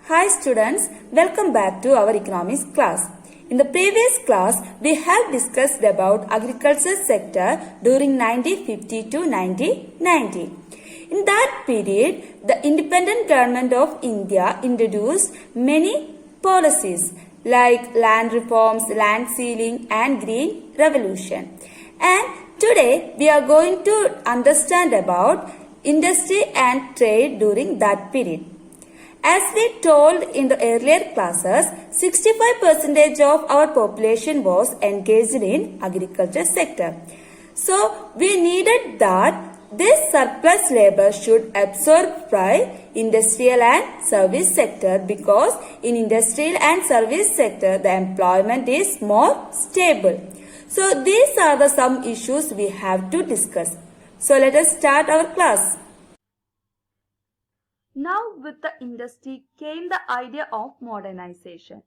Hi students, welcome back to our economics class. In the previous class, we have discussed about agriculture sector during 1950 to 1990. In that period, the independent government of India introduced many policies like land reforms, land ceiling and green revolution. And today we are going to understand about industry and trade during that period. As we told in the earlier classes, 65% of our population was engaged in agriculture sector. So we needed that this surplus labor should absorb by industrial and service sector, because in industrial and service sector the employment is more stable. So these are the some issues we have to discuss. So let us start our class. Now with the industry came the idea of modernization.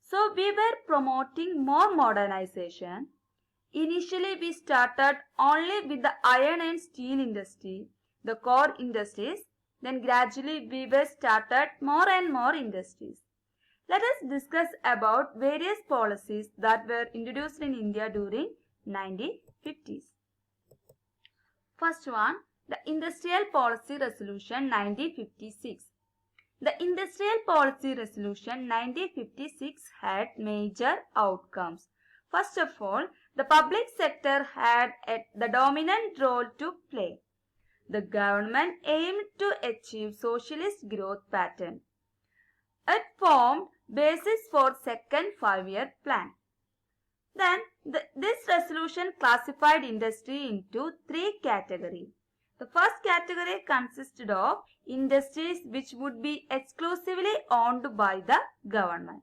So we were promoting more modernization. Initially we started only with the iron and steel industry, the core industries. Then gradually we were started more and more industries. Let us discuss about various policies that were introduced in India during 1950s. First one, the Industrial Policy Resolution 1956. The Industrial Policy Resolution 1956 had major outcomes. First of all, the public sector had the dominant role to play. The government aimed to achieve socialist growth pattern. It formed basis for second 5-year plan. Then this resolution classified industry into 3 categories. The first category consisted of industries which would be exclusively owned by the government.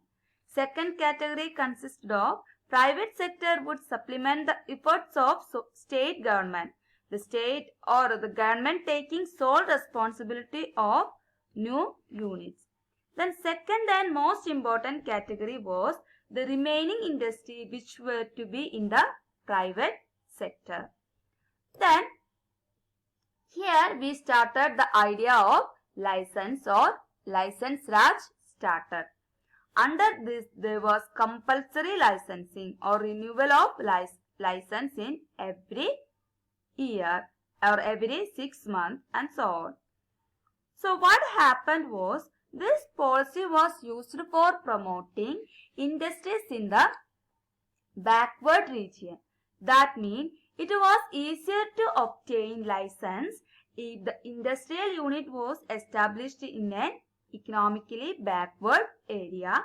Second category consisted of private sector would supplement the efforts of state government. The state or the government taking sole responsibility of new units. Then second and most important category was the remaining industry which were to be in the private sector. Then here we started the idea of license or license Raj started. Under this there was compulsory licensing or renewal of license in every year or every 6 months and so on. So what happened was, this policy was used for promoting industries in the backward region. That means it was easier to obtain license if the industrial unit was established in an economically backward area,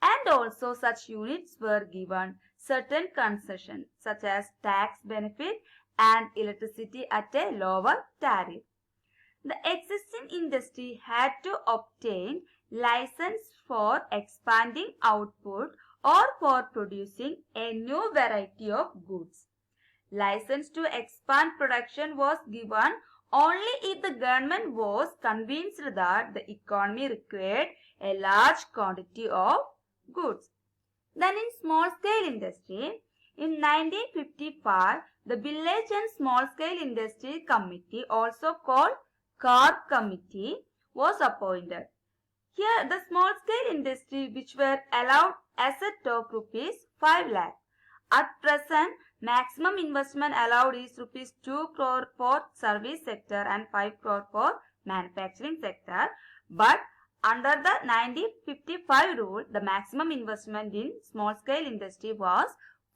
and also such units were given certain concessions such as tax benefit and electricity at a lower tariff. The existing industry had to obtain license for expanding output or for producing a new variety of goods. License to expand production was given only if the government was convinced that the economy required a large quantity of goods. Then in small scale industry, in 1955, the Village and Small Scale Industry Committee, also called CARB Committee, was appointed. Here the small scale industry which were allowed asset of rupees 5 lakh. At present, maximum investment allowed is rupees 2 crore for service sector and 5 crore for manufacturing sector. But under the 1955 rule, the maximum investment in small scale industry was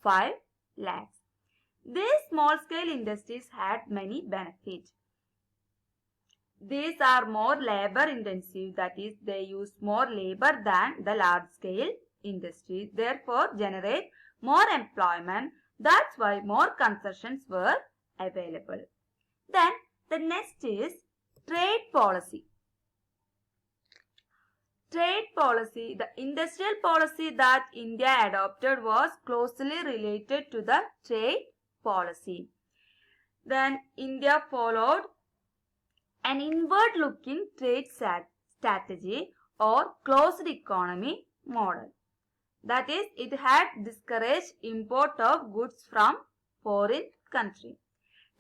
5 lakhs. These small scale industries had many benefits. These are more labor intensive, that is they use more labor than the large scale industry, therefore generate more employment. That's why more concessions were available. Then the next is trade policy. Trade policy, the industrial policy that India adopted was closely related to the trade policy. Then India followed an inward-looking trade strategy or closed economy model. That is, it had discouraged import of goods from foreign countries.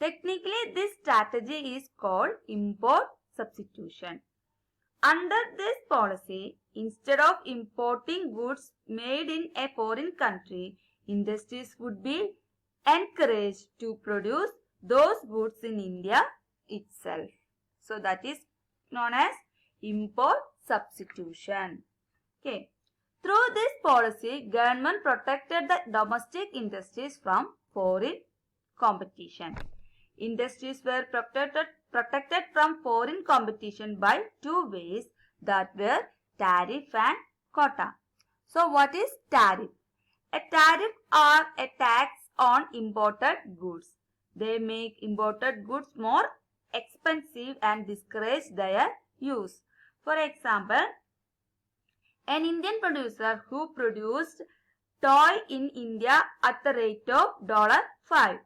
Technically, this strategy is called import substitution. Under this policy, instead of importing goods made in a foreign country, industries would be encouraged to produce those goods in India itself. So that is known as import substitution. Okay. Through this policy, government protected the domestic industries from foreign competition. Industries were protected from foreign competition by two ways, that were tariff and quota. So what is tariff? A tariff are a tax on imported goods. They make imported goods more expensive and discourage their use. For example, an Indian producer who produced toy in India at the rate of $5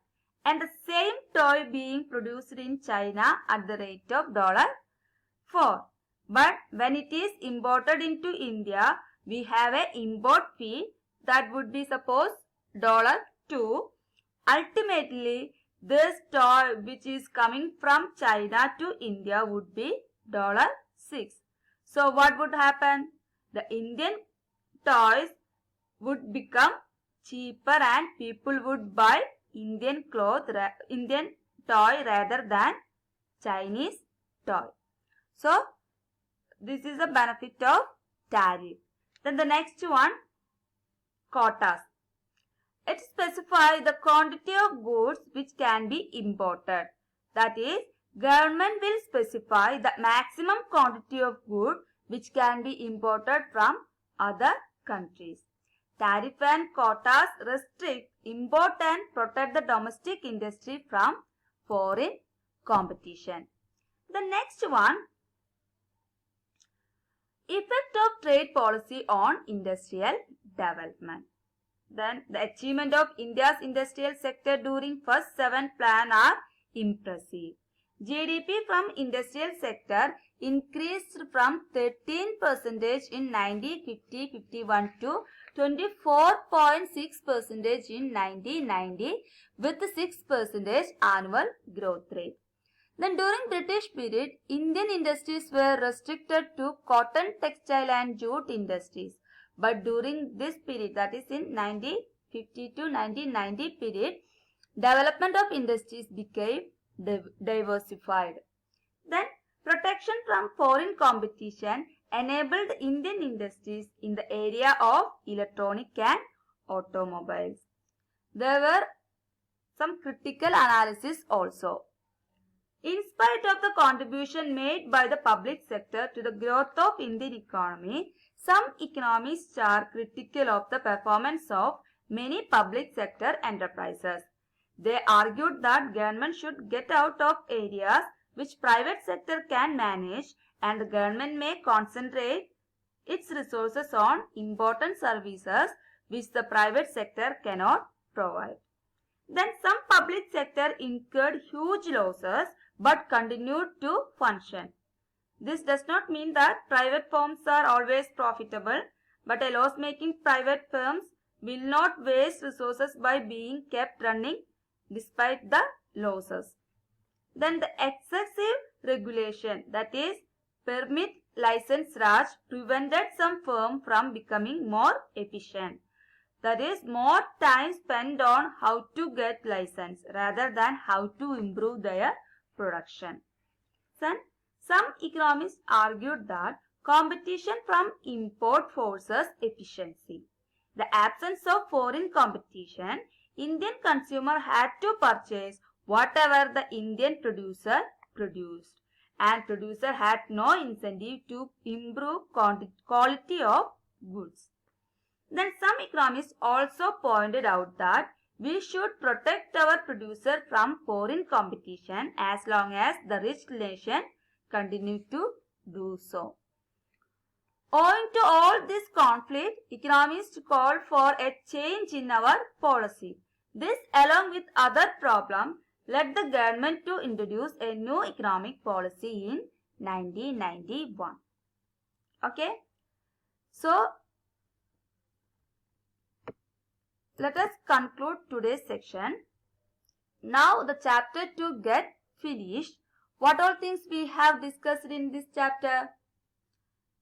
and the same toy being produced in China at the rate of $4. But when it is imported into India, we have an import fee that would be suppose $2. Ultimately, this toy which is coming from China to India would be $6. So what would happen? The Indian toys would become cheaper and people would buy Indian toy rather than Chinese toy. So this is the benefit of tariff. Then the next one, quotas. It specifies the quantity of goods which can be imported. That is, government will specify the maximum quantity of goods which can be imported from other countries. Tariff and quotas restrict import and protect the domestic industry from foreign competition. The next one, effect of trade policy on industrial development. Then the achievement of India's industrial sector during first 7 plan are impressive. GDP from industrial sector increased from 13% in 1950-51 to 24.6% in 1990 with 6% annual growth rate. Then during British period, Indian industries were restricted to cotton, textile and jute industries. But during this period, that is in 1950 to 1990 period, development of industries became diversified. Then protection from foreign competition enabled Indian industries in the area of electronic and automobiles. There were some critical analysis also. In spite of the contribution made by the public sector to the growth of Indian economy, some economists are critical of the performance of many public sector enterprises. They argued that government should get out of areas which private sector can manage and the government may concentrate its resources on important services which the private sector cannot provide. Then some public sector incurred huge losses but continued to function. This does not mean that private firms are always profitable, but a loss-making private firms will not waste resources by being kept running despite the losses. Then the excessive regulation, that is permit license Raj, prevented some firm from becoming more efficient. That is more time spent on how to get license rather than how to improve their production. Then some economists argued that competition from import forces efficiency. The absence of foreign competition, Indian consumer had to purchase whatever the Indian producer produced, and producer had no incentive to improve quality of goods. Then some economists also pointed out that we should protect our producer from foreign competition as long as the rich nation continue to do so. Owing to all this conflict, economists called for a change in our policy. This, along with other problems, led the government to introduce a new economic policy in 1991. Okay. So, let us conclude today's section. Now the chapter 2 get finished. What all things we have discussed in this chapter?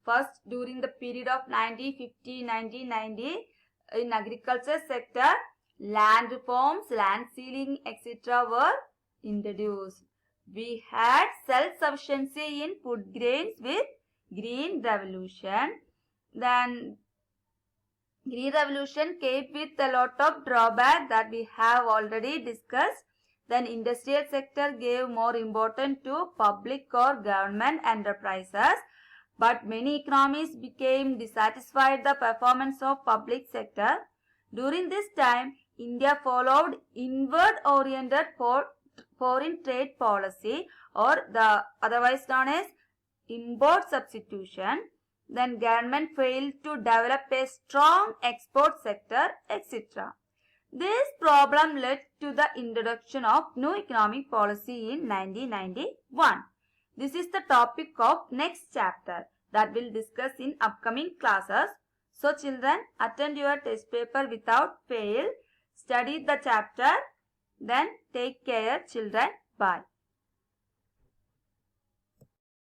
First, during the period of 1950-1990, in agriculture sector, land reforms, land ceiling, etc. were introduced. We had self-sufficiency in food grains with Green Revolution. Then Green Revolution came with a lot of drawback that we have already discussed. Then industrial sector gave more importance to public or government enterprises. But many economies became dissatisfied with the performance of public sector. During this time, India followed inward-oriented foreign trade policy, or the otherwise known as import substitution. Then government failed to develop a strong export sector, etc. This problem led to the introduction of new economic policy in 1991. This is the topic of next chapter that we'll discuss in upcoming classes. So children, attend your test paper without fail. Study the chapter. Then take care children. Bye.